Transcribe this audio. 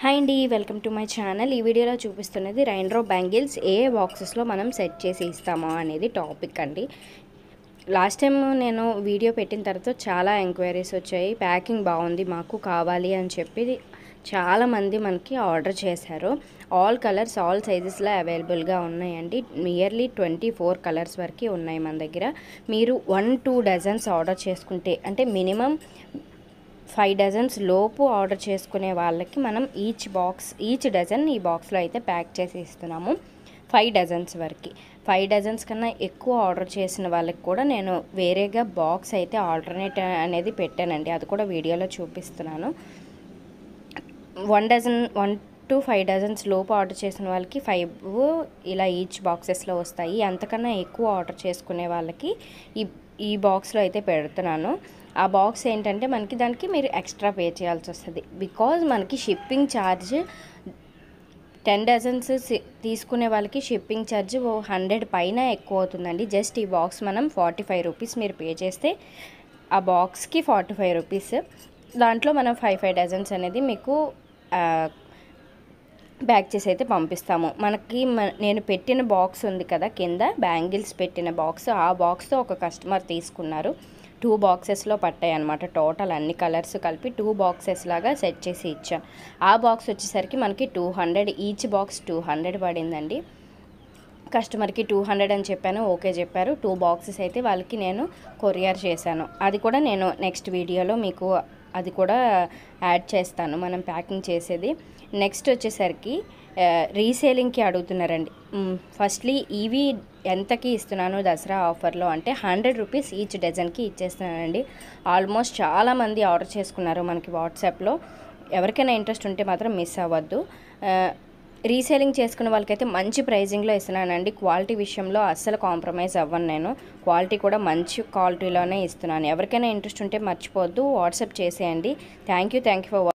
Hi అండి, welcome to my channel. ఈ వీడియోలో చూపిస్తున్నది రైన్డ్రో బ్యాంగిల్స్ ఏ బాక్సెస్లో మనం సెట్ చేసి ఇస్తామో అనేది టాపిక్ అండి. లాస్ట్ టైం నేను వీడియో పెట్టిన తర్వాత చాలా ఎంక్వైరీస్ వచ్చాయి. ప్యాకింగ్ బాగుంది, మాకు కావాలి అని చెప్పి చాలామంది మనకి ఆర్డర్ చేశారు. ఆల్ కలర్స్ ఆల్ సైజెస్లో అవైలబుల్గా ఉన్నాయండి. నియర్లీ 24 కలర్స్ వరకు ఉన్నాయి మన దగ్గర. మీరు 1-2 డజన్స్ ఆర్డర్ చేసుకుంటే, అంటే మినిమం 5 డజన్స్ లోపు ఆర్డర్ చేసుకునే వాళ్ళకి మనం ఈచ్ డజన్ ఈ బాక్స్లో అయితే ప్యాక్ చేసి ఇస్తున్నాము. 5 డజన్స్ వరకు. 5 డజన్స్ కన్నా ఎక్కువ ఆర్డర్ చేసిన వాళ్ళకి కూడా నేను వేరేగా బాక్స్ అయితే ఆల్టర్నేట్ అనేది పెట్టానండి. అది కూడా వీడియోలో చూపిస్తున్నాను. 1 to 5 డజన్స్ లోపు ఆర్డర్ చేసిన వాళ్ళకి 5 ఇలా ఈచ్ బాక్సెస్లో వస్తాయి. అంతకన్నా ఎక్కువ ఆర్డర్ చేసుకునే వాళ్ళకి ఈ బాక్స్లో అయితే పెడుతున్నాను. ఆ బాక్స్ ఏంటంటే దానికి మీరు ఎక్స్ట్రా పే చేయాల్సి వస్తుంది. బికాజ్ మనకి షిప్పింగ్ ఛార్జ్ 10 డజన్స్ తీసుకునే వాళ్ళకి షిప్పింగ్ ఛార్జ్ 100 పైన ఎక్కువ అవుతుందండి. జస్ట్ ఈ బాక్స్ మనం 45 రూపీస్ మీరు పే చేస్తే ఆ బాక్స్కి 45 రూపీస్. దాంట్లో మనం 5 డజన్స్ అనేది మీకు ప్యాక్ చేసి అయితే పంపిస్తాము. నేను పెట్టిన బాక్స్ ఉంది కదా కింద, బ్యాంగిల్స్ పెట్టిన బాక్స్, ఆ బాక్స్తో ఒక కస్టమర్ తీసుకున్నారు. 2 బాక్సెస్లో పట్టాయి అనమాట. టోటల్ అన్ని కలర్స్ కలిపి 2 బాక్సెస్ లాగా సెట్ చేసి ఇచ్చాం. ఆ బాక్స్ వచ్చేసరికి మనకి 200, ఈచ్ బాక్స్ 200 పడిందండి. కస్టమర్కి 200 అని చెప్పాను, ఓకే చెప్పారు. 2 బాక్సెస్ అయితే వాళ్ళకి నేను కొరియర్ చేశాను. అది కూడా నేను నెక్స్ట్ వీడియోలో మీకు అది కూడా యాడ్ చేస్తాను, మనం ప్యాకింగ్ చేసేది. నెక్స్ట్ వచ్చేసరికి రీసేలింగ్కి అడుగుతున్నారండి. ఫస్ట్లీ ఇవి ఎంతకి ఇస్తున్నాను దసరా ఆఫర్లో అంటే 100 రూపీస్ ఈచ్ డజన్కి ఇచ్చేస్తున్నానండి. ఆల్మోస్ట్ చాలామంది ఆర్డర్ చేసుకున్నారు మనకి వాట్సాప్లో. ఎవరికైనా ఇంట్రెస్ట్ ఉంటే మాత్రం మిస్ అవ్వద్దు. రీసేలింగ్ చేసుకున్న వాళ్ళకైతే మంచి ప్రైజింగ్లో ఇస్తున్నానండి. క్వాలిటీ విషయంలో అస్సలు కాంప్రమైజ్ అవ్వను నేను. క్వాలిటీ కూడా మంచి క్వాలిటీలోనే ఇస్తున్నాను. ఎవరికైనా ఇంట్రెస్ట్ ఉంటే మర్చిపోవద్దు, వాట్సాప్ చేసేయండి. Thank you for